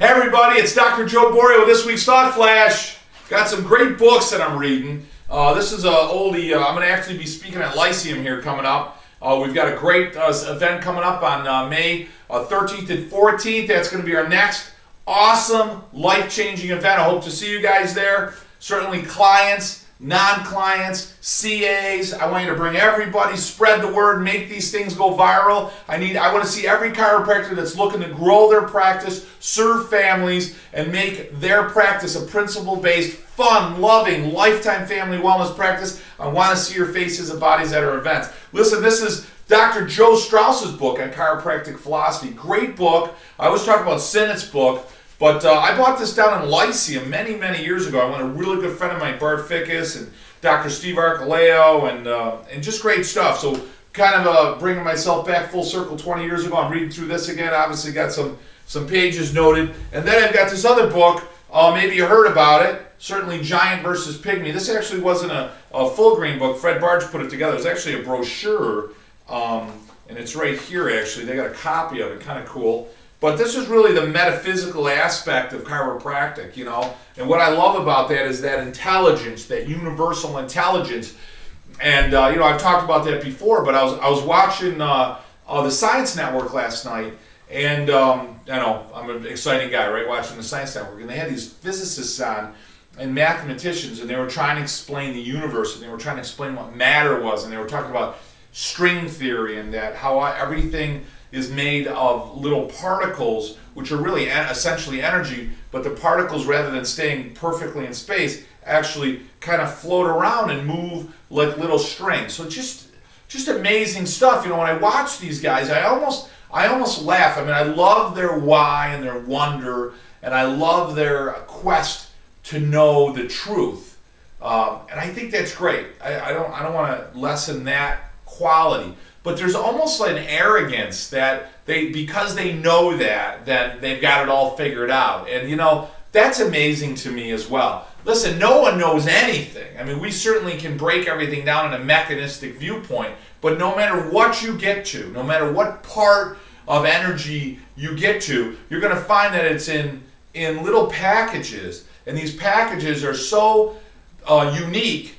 Hey everybody, it's Dr. Joe Borio with this week's Thought Flash. Got some great books that I'm reading. This is an oldie. I'm going to actually be speaking at Lyceum here coming up. We've got a great event coming up on May 13th and 14th. That's going to be our next awesome, life-changing event. I hope to see you guys there. Certainly clients, non-clients, CAs. I want you to bring everybody, spread the word, make these things go viral. I want to see every chiropractor that's looking to grow their practice, serve families, and make their practice a principle-based, fun, loving, lifetime family wellness practice. I want to see your faces and bodies at our events. Listen, this is Dr. Joe Strauss's book on chiropractic philosophy. Great book. I was talking about Sinnett's book. But I bought this down in Lyceum many, many years ago. I went a really good friend of mine, Bart Fickus, and Dr. Steve Archileo, and just great stuff. So kind of bringing myself back full circle 20 years ago. I'm reading through this again. Obviously got some pages noted. And then I've got this other book. Maybe you heard about it. Certainly Giant versus Pygmy. This actually wasn't a full green book. Fred Barge put it together. It was actually a brochure. And it's right here, actually. They got a copy of it. Kind of cool. But this is really the metaphysical aspect of chiropractic, you know. And what I love about that is that intelligence, that universal intelligence. And, you know, I've talked about that before, but I was watching the Science Network last night. And, I know, I'm an exciting guy, right, watching the Science Network. And they had these physicists on and mathematicians, and they were trying to explain the universe, and they were trying to explain what matter was. And they were talking about string theory and that how everything is made of little particles, which are really essentially energy, but the particles, rather than staying perfectly in space, actually kind of float around and move like little strings. So just amazing stuff. You know, when I watch these guys, I almost laugh. I mean, I love their why and their wonder, and I love their quest to know the truth. And I think that's great. I don't want to lessen that quality. But there's almost like an arrogance that because they know that they've got it all figured out. And you know, that's amazing to me as well. Listen, no one knows anything. I mean, we certainly can break everything down in a mechanistic viewpoint, but no matter what you get to, no matter what part of energy you get to, you're going to find that it's in little packages. And these packages are so unique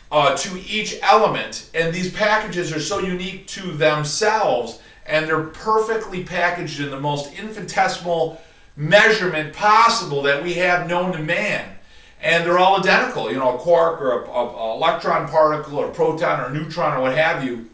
to each element, and these packages are so unique to themselves, and they're perfectly packaged in the most infinitesimal measurement possible that we have known to man. And they're all identical, you know, a quark or a electron particle or a proton or a neutron or what have you.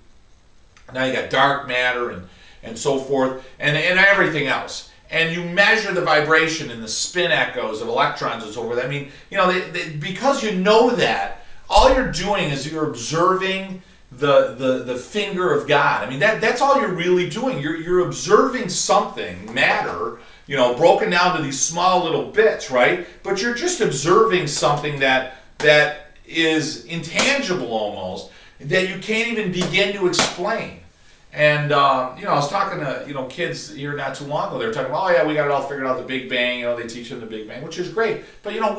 Now you got dark matter and so forth, and everything else. And you measure the vibration and the spin echoes of electrons and so forth. I mean, you know, because you know that, all you're doing is you're observing the finger of God. I mean, that's all you're really doing. You're observing something, matter, you know, broken down to these small little bits, right? But you're just observing something that is intangible almost, that you can't even begin to explain. And, you know, I was talking to, you know, kids here not too long ago. They were talking about, oh, yeah, we got it all figured out, the Big Bang. You know, they teach them the Big Bang, which is great. But, you know,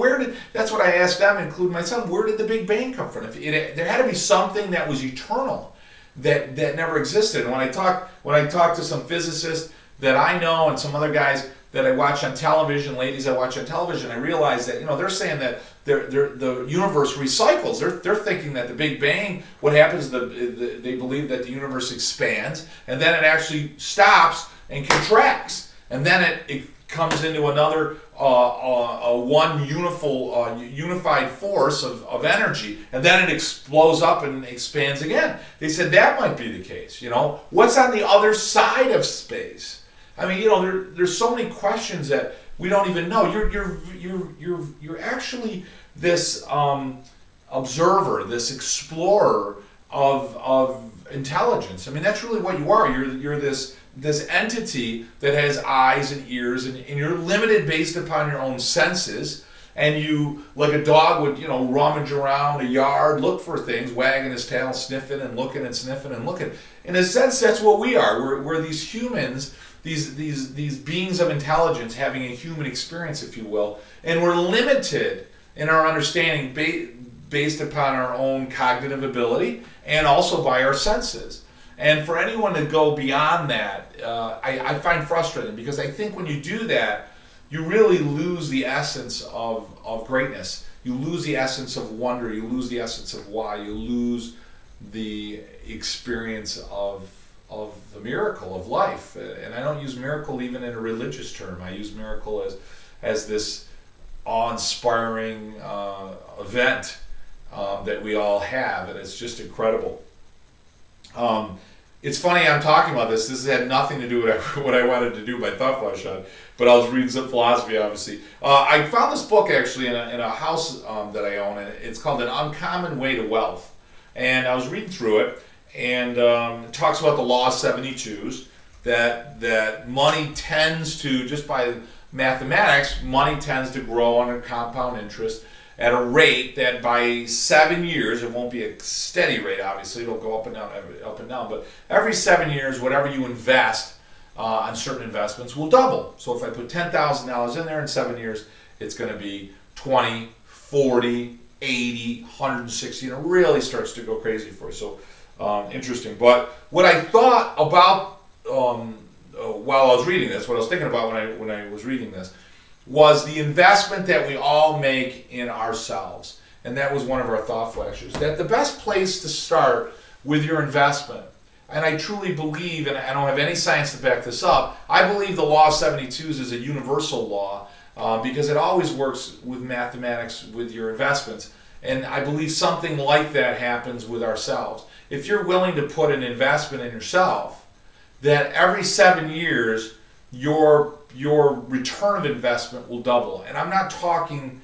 that's what I asked them, including myself, where did the Big Bang come from? There had to be something that was eternal that never existed. And when I talk to some physicists that I know and some other guys that I watch on television, ladies I watch on television, I realize that, you know, they're saying that the universe recycles. They're thinking that the Big Bang, what happens, they believe that the universe expands, and then it actually stops and contracts. And then it comes into another unified force of energy, and then it explodes up and expands again. They said that might be the case. You know, what's on the other side of space? I mean, you know, there's so many questions that we don't even know. You're actually this observer, this explorer of intelligence. I mean, that's really what you are. You're this entity that has eyes and ears, and you're limited based upon your own senses. And you, like a dog would, you know, rummage around a yard, look for things, wagging his tail, sniffing and looking and sniffing and looking. In a sense, that's what we are. We're these humans. These beings of intelligence having a human experience, if you will, and we're limited in our understanding based upon our own cognitive ability and also by our senses. And for anyone to go beyond that, I find frustrating, because I think when you do that, you really lose the essence of greatness. You lose the essence of wonder. You lose the essence of why. You lose the experience of the miracle of life. And I don't use miracle even in a religious term. I use miracle as this awe-inspiring event that we all have, and it's just incredible. It's funny I'm talking about this. This had nothing to do with what I wanted to do my Thot Flash on, but I was reading some philosophy, obviously. I found this book actually in a house that I own, and it's called An Uncommon Way to Wealth. And I was reading through it, and it talks about the law of 72s, that money tends to, just by mathematics, money tends to grow under compound interest at a rate that by 7 years, it won't be a steady rate, obviously, it'll go up and down, but every 7 years, whatever you invest on certain investments will double. So if I put $10,000 in there in 7 years, it's going to be 20, 40, 80, 160, and it really starts to go crazy for you. So interesting. But what I thought about while I was reading this, what I was thinking about when I was reading this, was the investment that we all make in ourselves. And that was one of our thought flashes. That the best place to start with your investment, and I truly believe, and I don't have any science to back this up, I believe the law of 72s is a universal law because it always works with mathematics with your investments. And I believe something like that happens with ourselves. If you're willing to put an investment in yourself, that every 7 years, your return of investment will double. And I'm not talking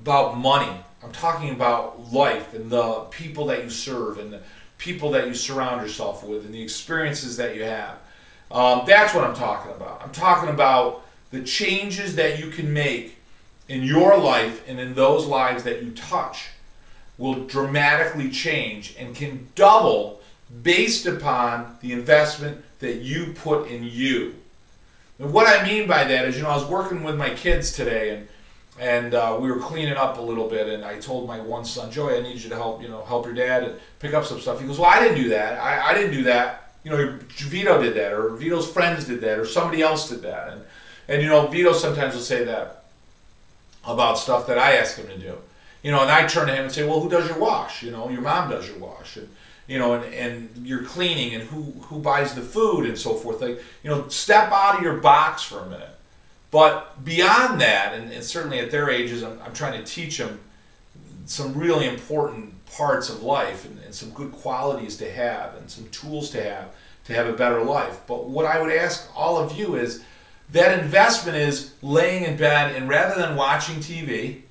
about money. I'm talking about life and the people that you serve and the people that you surround yourself with and the experiences that you have. That's what I'm talking about. I'm talking about the changes that you can make in your life and in those lives that you touch will dramatically change and can double based upon the investment that you put in you. And what I mean by that is, I was working with my kids today, and we were cleaning up a little bit, and I told my one son, Joey, I need you to help, help your dad and pick up some stuff. He goes, well, I didn't do that. I didn't do that. Vito did that, or Vito's friends did that, or somebody else did that. And Vito sometimes will say that about stuff that I ask him to do. And I turn to him and say, well, who does your wash? Your mom does your wash. And and you're cleaning, and who buys the food and so forth. Like, step out of your box for a minute. But beyond that, and certainly at their ages, I'm trying to teach them some really important parts of life and some good qualities to have and some tools to have a better life. But what I would ask all of you is that investment is laying in bed, and rather than watching TV,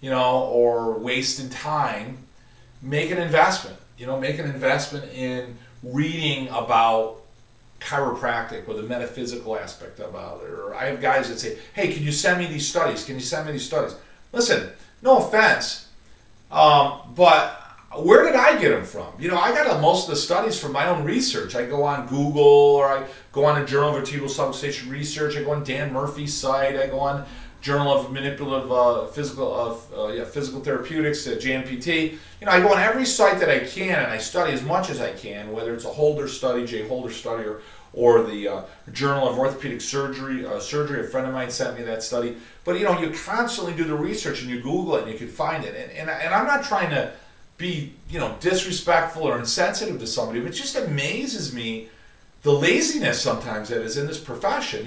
or wasting time, make an investment. Make an investment in reading about chiropractic or the metaphysical aspect about it. Or I have guys that say, hey, can you send me these studies? Can you send me these studies? Listen, no offense, but where did I get them from? I got most of the studies from my own research. I go on Google, or I go on a Journal of Vertebral Subluxation Research. I go on Dan Murphy's site. I go on Journal of Manipulative Physical Therapeutics, JMPT. I go on every site that I can, and I study as much as I can, whether it's a Holder study, Jay Holder study, or the Journal of Orthopedic Surgery. A friend of mine sent me that study. But you constantly do the research, and you Google it, and you can find it. And I'm not trying to be disrespectful or insensitive to somebody, but it just amazes me the laziness sometimes that is in this profession.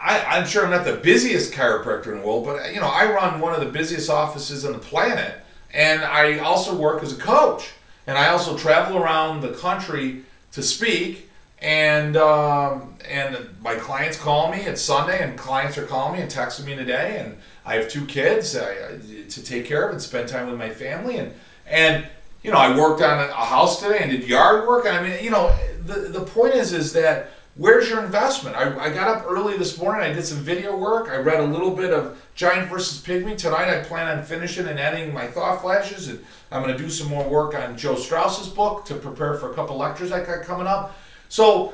I'm sure I'm not the busiest chiropractor in the world, but I run one of the busiest offices on the planet, and I also work as a coach, and I also travel around the country to speak, and my clients call me. It's Sunday, and clients are calling me and texting me today, and I have 2 kids to take care of and spend time with my family, and I worked on a house today and did yard work. I mean, the point is that where's your investment? I got up early this morning. I did some video work. I read a little bit of Giant versus Pygmy. Tonight I plan on finishing and editing my thought flashes. And I'm going to do some more work on Joe Strauss's book to prepare for a couple lectures I got coming up. So,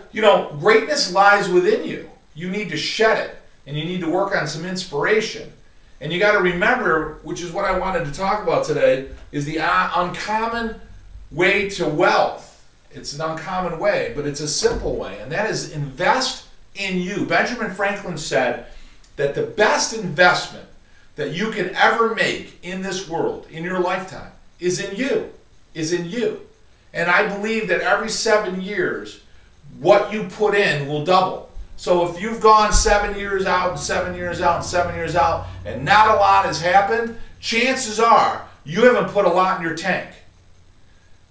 greatness lies within you. You need to shed it. And you need to work on some inspiration. And you got to remember, which is what I wanted to talk about today, is the uncommon way to wealth. It's an uncommon way, but it's a simple way, and that is invest in you. Benjamin Franklin said that the best investment that you can ever make in this world, in your lifetime, is in you. And I believe that every 7 years, what you put in will double. So if you've gone 7 years out and 7 years out and 7 years out and not a lot has happened, chances are you haven't put a lot in your tank.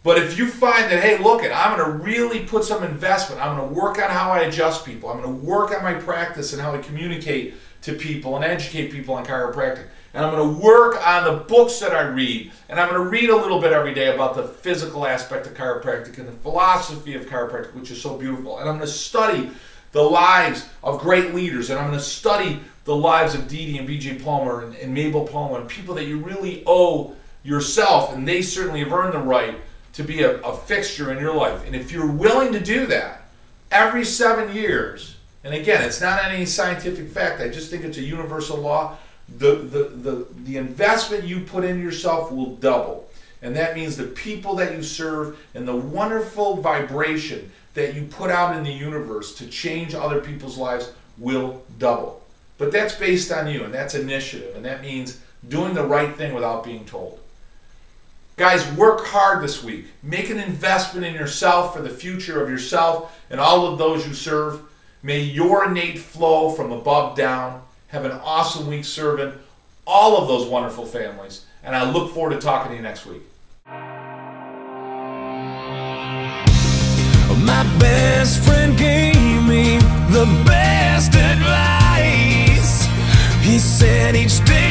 But if you find that, hey, look, I'm going to really put some investment. I'm going to work on how I adjust people. I'm going to work on my practice and how I communicate to people and educate people on chiropractic. And I'm going to work on the books that I read. And I'm going to read a little bit every day about the physical aspect of chiropractic and the philosophy of chiropractic, which is so beautiful. And I'm going to study the lives of great leaders. And I'm going to study the lives of Dee Dee and B.J. Palmer and Mabel Palmer and people that you really owe yourself. And they certainly have earned the right to be a fixture in your life. And if you're willing to do that every 7 years, and again, it's not any scientific fact, I just think it's a universal law, the investment you put in yourself will double. And that means the people that you serve and the wonderful vibration that you put out in the universe to change other people's lives will double. But that's based on you, and that's initiative, and that means doing the right thing without being told. Guys, work hard this week. Make an investment in yourself for the future of yourself and all of those you serve. May your innate flow from above down. Have an awesome week serving all of those wonderful families. And I look forward to talking to you next week. My best friend gave me the best advice. He said each day